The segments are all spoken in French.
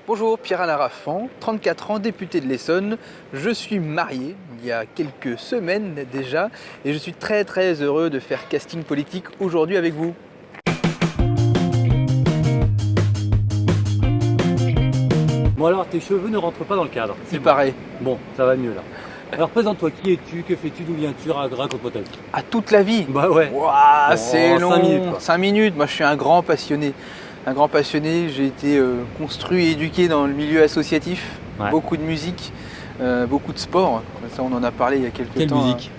Bonjour, Pierre-Alain Raffan, 34 ans, député de l'Essonne. Je suis marié il y a quelques semaines déjà et je suis très heureux de faire casting politique aujourd'hui avec vous. Bon alors, tes cheveux ne rentrent pas dans le cadre. Il paraît. Bon, ça va mieux là. Alors présente-toi, qui es-tu, que fais-tu, d'où viens-tu, raconte-moi ta vie. À toute la vie. Bah ouais. Ouah, Bon, c'est long. 5 minutes, quoi. 5 minutes, moi je suis un grand passionné. J'ai été construit et éduqué dans le milieu associatif, Ouais. beaucoup de musique, beaucoup de sport. Ça on en a parlé il y a quelques Quelle temps. musique?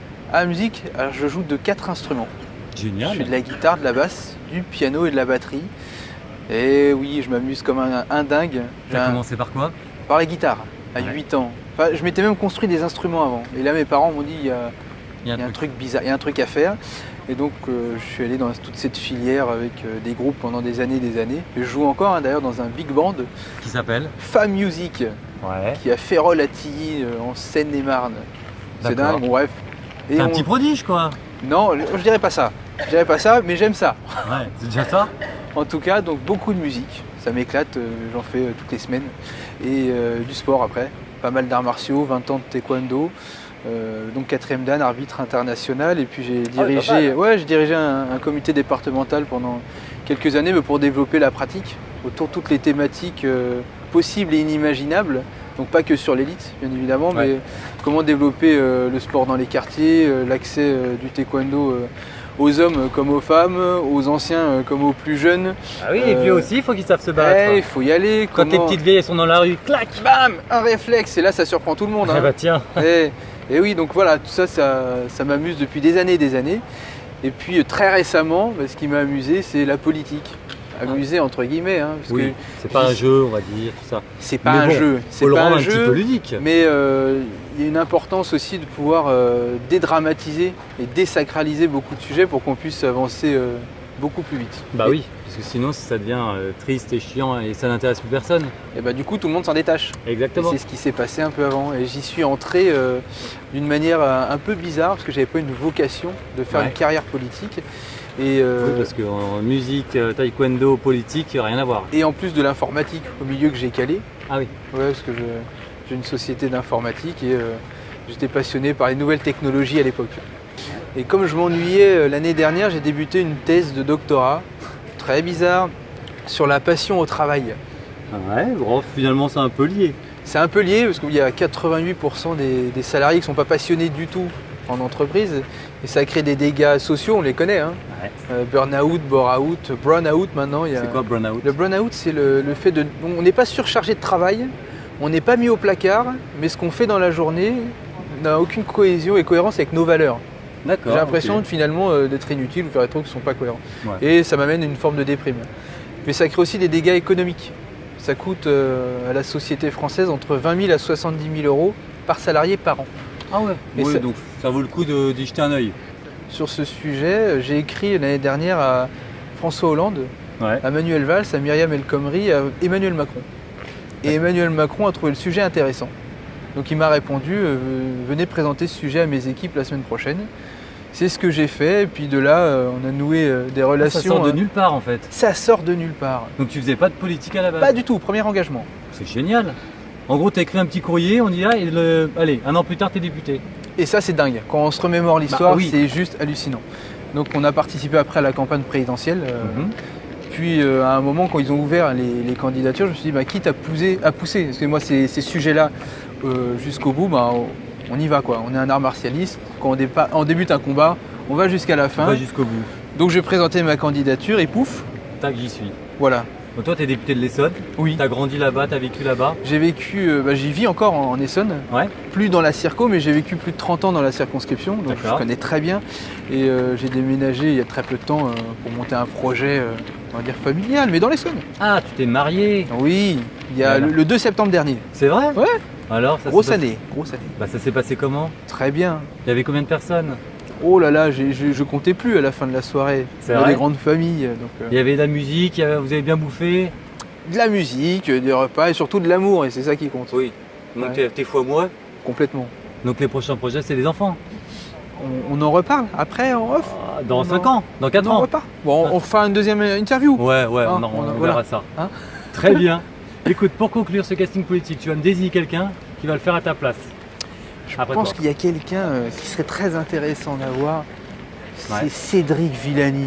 Musique, alors je joue de 4 instruments. Je Génial. fais de la guitare, de la basse, du piano et de la batterie. Et oui, je m'amuse comme un dingue. T'as commencé par quoi? Par la guitare, à Ouais. 8 ans. Enfin, je m'étais même construit des instruments avant. Et là, mes parents m'ont dit, il y a un truc bizarre, il y a un truc à faire. Et donc, je suis allé dans toute cette filière avec des groupes pendant des années. Et je joue encore, d'ailleurs, dans un big band, Qui s'appelle? Femme Music, Ouais. qui a Férol à Tilly, en Seine-et-Marne. C'est D'accord. dingue, bon, bref. Et T'es un petit prodige quoi. Non, je dirais pas ça. Je dirais pas ça, mais j'aime ça. Ouais, c'est déjà ça. En tout cas, donc beaucoup de musique, ça m'éclate, j'en fais toutes les semaines. Et du sport après, pas mal d'arts martiaux, 20 ans de taekwondo, donc 4e dan, arbitre international. Et puis j'ai dirigé un comité départemental pendant quelques années mais pour développer la pratique autour de toutes les thématiques possibles et inimaginables. Donc pas que sur l'élite, bien évidemment, Ouais. mais comment développer le sport dans les quartiers, l'accès du taekwondo aux hommes comme aux femmes, aux anciens comme aux plus jeunes. Ah oui, et puis aussi, il faut qu'ils savent se battre. Il faut y aller. Quand les petites vieilles sont dans la rue, clac. Bam, un réflexe, et là ça surprend tout le monde. Ah Hein. bah tiens. Et oui, donc voilà, tout ça, ça m'amuse depuis des années. Et puis très récemment, ce qui m'a amusé, c'est la politique. Amusé entre guillemets, hein, parce Oui, que c'est pas un jeu, on va dire, tout ça. c'est pas Mais un bon, jeu, Faut c'est le pas rendre un un petit jeu. peu ludique. Mais il y a une importance aussi de pouvoir dédramatiser et désacraliser beaucoup de sujets pour qu'on puisse avancer beaucoup plus vite. Bah Et- oui, parce que sinon ça devient triste et chiant et ça n'intéresse plus personne. Et bah du coup tout le monde s'en détache. Et Exactement. c'est ce qui s'est passé un peu avant. Et j'y suis entré d'une manière un peu bizarre parce que j'avais pas une vocation de faire Ouais. une carrière politique. Et, Oui, parce qu'en musique, taekwondo, politique, rien à voir. et en plus de l'informatique au milieu que j'ai calé. Ah oui. Ouais, parce que j'ai une société d'informatique et j'étais passionné par les nouvelles technologies à l'époque. Et comme je m'ennuyais l'année dernière, j'ai débuté une thèse de doctorat, très bizarre, sur la passion au travail. Ouais, bon, finalement c'est un peu lié. C'est un peu lié parce qu'il y a 88% des salariés qui ne sont pas passionnés du tout en entreprise et ça crée des dégâts sociaux, on les connaît. Hein. Ouais. Burn-out, bore-out, brown-out maintenant. C'est quoi burn-out? Le burn-out, c'est le fait de... On n'est pas surchargé de travail, on n'est pas mis au placard, mais ce qu'on fait dans la journée n'a aucune cohésion et cohérence avec nos valeurs. D'accord. J'ai l'impression ok. finalement d'être inutile ou faire des trucs qui ne sont pas cohérents. Ouais. Et ça m'amène à une forme de déprime. Mais ça crée aussi des dégâts économiques. Ça coûte à la société française entre 20 000 à 70 000 euros par salarié par an. Ah ouais. Et Oui, ça- donc ça vaut le coup d'y jeter un œil. Sur ce sujet, j'ai écrit l'année dernière à François Hollande, Ouais. à Manuel Valls, à Myriam El Khomri, à Emmanuel Macron. Et Emmanuel Macron a trouvé le sujet intéressant. Donc il m'a répondu, venez présenter ce sujet à mes équipes la semaine prochaine. C'est ce que j'ai fait, et puis de là, on a noué des relations. Ça sort de nulle part en fait. Ça sort de nulle part. Donc tu faisais pas de politique à la base. Pas du tout, premier engagement. C'est génial. En gros, t'as écrit un petit courrier, on y va, et allez, un an plus tard, t'es député. Et ça, c'est dingue. Quand on se remémore l'histoire, oui. c'est juste hallucinant. Donc on a participé après à la campagne présidentielle. Mhm. Puis à un moment, quand ils ont ouvert les candidatures, je me suis dit, quitte à pousser, parce que moi, ces sujets-là, jusqu'au bout, on y va, quoi. On est un art martialiste. Quand on débute un combat, on va jusqu'à la On fin. va jusqu'au bout. Donc j'ai présenté ma candidature et pouf, Tac, j'y suis. voilà. Donc toi, t'es député de l'Essonne. Oui. T'as grandi là-bas, t'as vécu là-bas. J'ai vécu, j'y vis encore en Essonne, Ouais. plus dans la circo, mais j'ai vécu plus de 30 ans dans la circonscription, donc je D'accord. connais très bien. Et j'ai déménagé il y a très peu de temps pour monter un projet, on va dire familial, mais dans l'Essonne. Ah, tu t'es marié. Oui, il y a Voilà. le 2 septembre dernier. C'est vrai? Ouais. Alors, ça Grosse s'est passé- année, grosse année. Bah, ça s'est passé comment? Très bien. Il y avait combien de personnes? Oh là là, je comptais plus à la fin de la soirée. C'est Dans vrai des grandes familles, donc Il y avait de la musique, vous avez bien bouffé? de la musique, des repas et surtout de l'amour, et c'est ça qui compte. Oui. Donc Ouais. t'es fois moi. Complètement. Donc les prochains projets, c'est des enfants. On en reparle après en off. Dans Non. 5 ans, dans 4 On en ans. reparle. Bon, on fera une deuxième interview. Ouais, Hein, on voilà. verra ça. Hein Très bien. Écoute, pour conclure ce casting politique, tu vas me désigner quelqu'un qui va le faire à ta place. Je Après pense toi. qu'il y a quelqu'un qui serait très intéressant d'avoir. C'est Ouais. Cédric Villani,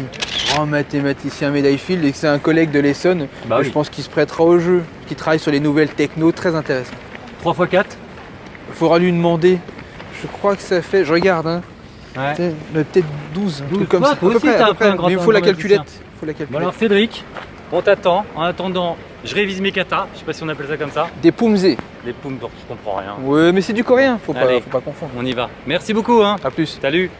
grand mathématicien médaille Field, et que c'est un collègue de l'Essonne. Bah oui. Je pense qu'il se prêtera au jeu, qui travaille sur les nouvelles techno, très intéressant. 3x4. Il faudra lui demander. Je crois que ça fait, je regarde, hein, Ouais. peut-être 12, un 12. truc comme Ouais, ça. toi À peu aussi, près, t'as à peu un peu un près. grand Mais il faut la informaticien. calculette. Faut la Bon calculette. alors Cédric, on t'attend. En attendant, je révise mes katas. Je sais pas si on appelle ça comme ça. Des Poumzé. Les poums, je comprends rien. Ouais, mais c'est du coréen, faut Allez. pas confondre. On y va. Merci beaucoup. Hein. A plus. Salut.